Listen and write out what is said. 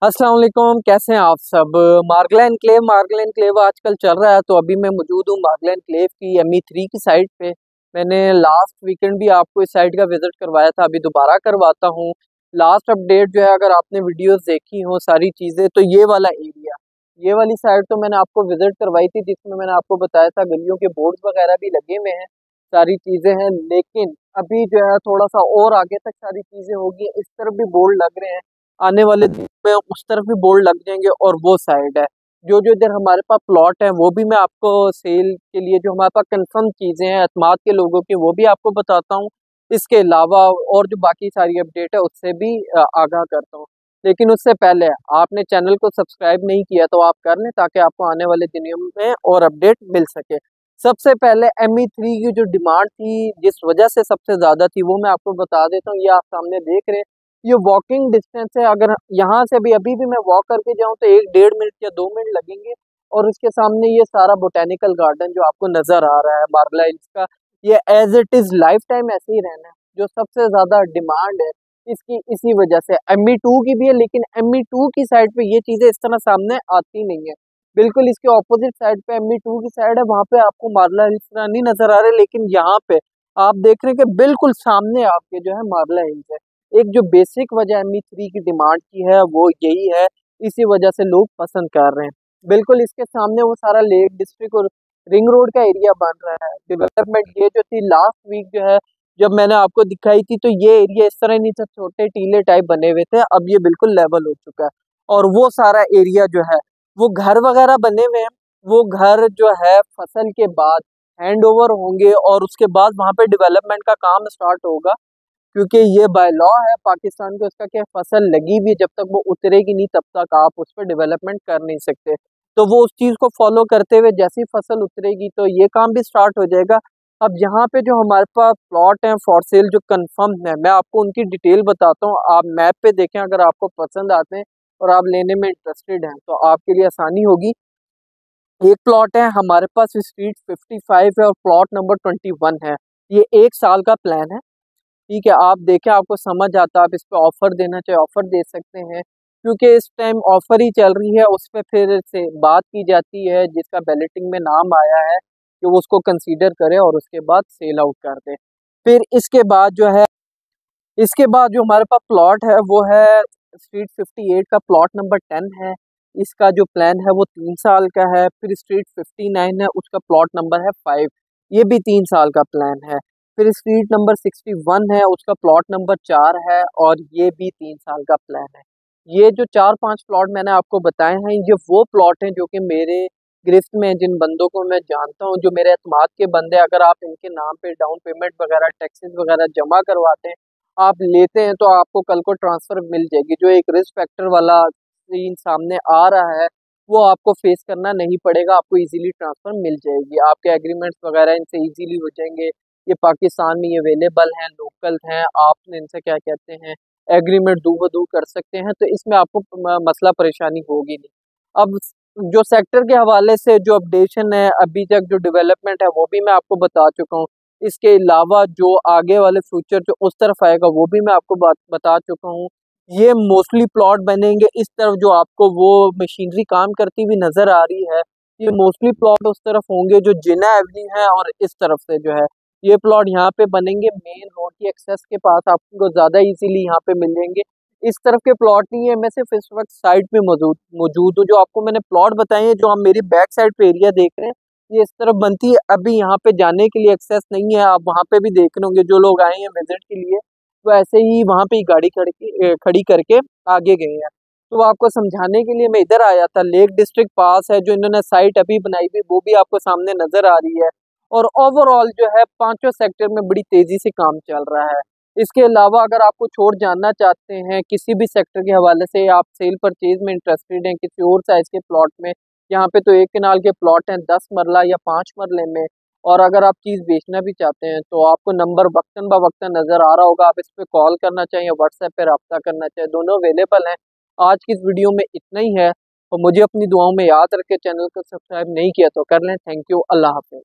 अस्सलाम वालेकुम, कैसे हैं आप सब। मार्गला एनक्लेव आजकल चल रहा है, तो अभी मैं मौजूद हूँ मार्गला एनक्लेव की ME3 की साइट पे। मैंने लास्ट वीकेंड भी आपको इस साइट का विजिट करवाया था, अभी दोबारा करवाता हूँ। लास्ट अपडेट जो है, अगर आपने वीडियोस देखी हो सारी चीज़ें, तो ये वाला एरिया, ये वाली साइट तो मैंने आपको विजिट करवाई थी, जिसमें मैंने आपको बताया था गलियों के बोर्ड्स वगैरह भी लगे हुए हैं, सारी चीज़ें हैं। लेकिन अभी जो है थोड़ा सा और आगे तक सारी चीज़ें होगी, इस तरफ भी बोर्ड लग रहे हैं, आने वाले दिन में उस तरफ भी बोर्ड लग जाएंगे। और वो साइड है जो जो इधर हमारे पास प्लॉट है, वो भी मैं आपको सेल के लिए, जो हमारे पास कंफर्म चीजें हैं एतमाद के लोगों की, वो भी आपको बताता हूँ। इसके अलावा और जो बाकी सारी अपडेट है उससे भी आगाह करता हूँ। लेकिन उससे पहले आपने चैनल को सब्सक्राइब नहीं किया तो आप कर लें, ताकि आपको आने वाले दिनों में और अपडेट मिल सके। सबसे पहले ME3 की जो डिमांड थी, जिस वजह से सबसे ज्यादा थी, वो मैं आपको बता देता हूँ। ये आप सामने देख रहे हैं, ये वॉकिंग डिस्टेंस है। अगर यहाँ से अभी भी मैं वॉक करके जाऊँ तो 1-1.5 मिनट या 2 मिनट लगेंगे। और उसके सामने ये सारा बोटेनिकल गार्डन जो आपको नजर आ रहा है मार्गला हिल्स का, ये as it is lifetime ऐसे ही रहना है। जो सबसे ज्यादा डिमांड है इसकी, इसी वजह से ME2 की भी है। लेकिन ME2 की साइड पे ये चीजें इस तरह सामने आती नहीं है। बिल्कुल इसके ऑपोजिट साइड पे ME2 की साइड है, वहां पे आपको मार्गला हिल्स नहीं नजर आ रहे। लेकिन यहाँ पे आप देख रहे हैं कि बिल्कुल सामने आपके जो है मार्गला हिल्स है। एक जो बेसिक वजह ME3 की डिमांड की है वो यही है, इसी वजह से लोग पसंद कर रहे हैं। बिल्कुल इसके सामने वो सारा लेक डिस्ट्रिक्ट और रिंग रोड का एरिया बन रहा है। डेवलपमेंट ये जो थी लास्ट वीक जो है, जब मैंने आपको दिखाई थी, तो ये एरिया इस तरह नहीं था, छोटे टीले टाइप बने हुए थे। अब ये बिल्कुल लेवल हो चुका है। और वो सारा एरिया जो है, वो घर वगैरह बने हुए हैं। वो घर जो है फसल के बाद हैंड ओवर होंगे, और उसके बाद वहां पे डेवलपमेंट का काम स्टार्ट होगा। क्योंकि ये बाय लॉ है पाकिस्तान के, उसका क्या फसल लगी भी है, जब तक वो उतरेगी नहीं तब तक आप उस पर डेवलपमेंट कर नहीं सकते। तो वो उस चीज को फॉलो करते हुए जैसी फसल उतरेगी तो ये काम भी स्टार्ट हो जाएगा। अब यहाँ पे जो हमारे पास प्लॉट हैं फॉर सेल जो कंफर्म है, मैं आपको उनकी डिटेल बताता हूँ। आप मैप पे देखें, अगर आपको पसंद आते हैं और आप लेने में इंटरेस्टेड हैं तो आपके लिए आसानी होगी। एक प्लॉट है हमारे पास स्ट्रीट 55 है और प्लॉट नंबर 21 है। ये 1 साल का प्लान है। ठीक है, आप देखें, आपको समझ आता है, आप इस पे ऑफर देना चाहे ऑफर दे सकते हैं। क्योंकि इस टाइम ऑफर ही चल रही है, उस पर फिर से बात की जाती है, जिसका बैलेटिंग में नाम आया है कि वो उसको कंसीडर करे और उसके बाद सेल आउट कर दे। फिर इसके बाद जो है, इसके बाद जो हमारे पास प्लॉट है वो है स्ट्रीट 58 का प्लॉट नंबर 10 है। इसका जो प्लान है वो 3 साल का है। फिर स्ट्रीट 59 है, उसका प्लॉट नंबर है 5, ये भी 3 साल का प्लान है। फिर स्ट्रीट नंबर 61 है, उसका प्लॉट नंबर 4 है, और ये भी 3 साल का प्लान है। ये जो 4-5 प्लॉट मैंने आपको बताए हैं, ये वो प्लॉट हैं जो कि मेरे गिरफ्त में, जिन बंदों को मैं जानता हूँ, जो मेरे एतमाद के बंदे, अगर आप इनके नाम पे डाउन पेमेंट वगैरह टैक्सेस वगैरह जमा करवाते हैं, आप लेते हैं, तो आपको कल को ट्रांसफर मिल जाएगी। जो एक रिस्क फैक्टर वाला सीन सामने आ रहा है, वो आपको फेस करना नहीं पड़ेगा, आपको इजीली ट्रांसफर मिल जाएगी। आपके एग्रीमेंट्स वगैरह इनसे इजीली हो जाएंगे। ये पाकिस्तान में अवेलेबल हैं, लोकल हैं, आप इनसे क्या कहते हैं, एग्रीमेंट दू बदू कर सकते हैं। तो इसमें आपको मसला परेशानी होगी नहीं। अब जो सेक्टर के हवाले से जो अपडेशन है, अभी तक जो डेवलपमेंट है, वो भी मैं आपको बता चुका हूँ। इसके अलावा जो आगे वाले फ्यूचर जो उस तरफ आएगा, वो भी मैं आपको बता चुका हूँ। ये मोस्टली प्लॉट बनेंगे इस तरफ, जो आपको वो मशीनरी काम करती हुई नजर आ रही है। ये मोस्टली प्लॉट उस तरफ होंगे जो जिना एवेन्यू है, और इस तरफ से जो है ये प्लॉट यहाँ पे बनेंगे। मेन रोड की एक्सेस के पास आपको ज्यादा इजीली यहाँ पे मिलेंगे। इस तरफ के प्लॉट नहीं है। मैं सिर्फ इस वक्त साइड पे मौजूद मौजूद हूँ। जो आपको मैंने प्लॉट बताए हैं, जो आप मेरी बैक साइड पे एरिया देख रहे हैं, ये इस तरफ बनती है। अभी यहाँ पे जाने के लिए एक्सेस नहीं है। आप वहाँ पे भी देख रहे होंगे, जो लोग आए हैं विजिट के लिए, तो ऐसे ही वहाँ पे ही गाड़ी खड़ी करके आगे गए हैं। तो आपको समझाने के लिए मैं इधर आया था। लेक डिस्ट्रिक्ट पास है, जो इन्होंने साइट अभी बनाई हुई, वो भी आपको सामने नजर आ रही है। और ओवरऑल जो है पांचों सेक्टर में बड़ी तेजी से काम चल रहा है। इसके अलावा अगर आपको छोड़ जानना चाहते हैं किसी भी सेक्टर के हवाले से, आप सेल परचेज में इंटरेस्टेड हैं किसी और साइज के प्लॉट में, यहाँ पे तो 1 कनाल के प्लॉट हैं 10 मरला या 5 मरले में। और अगर आप चीज़ बेचना भी चाहते हैं तो आपको नंबर वक्तन ब वक्तन नज़र आ रहा होगा, आप इस पर कॉल करना चाहें या व्हाट्सएप पे रब्ता करना चाहें, दोनों अवेलेबल हैं। आज की इस वीडियो में इतना ही है, और मुझे अपनी दुआओं में याद रखें। चैनल को सब्सक्राइब नहीं किया तो कर लें। थैंक यू, अल्लाह हाफिज़।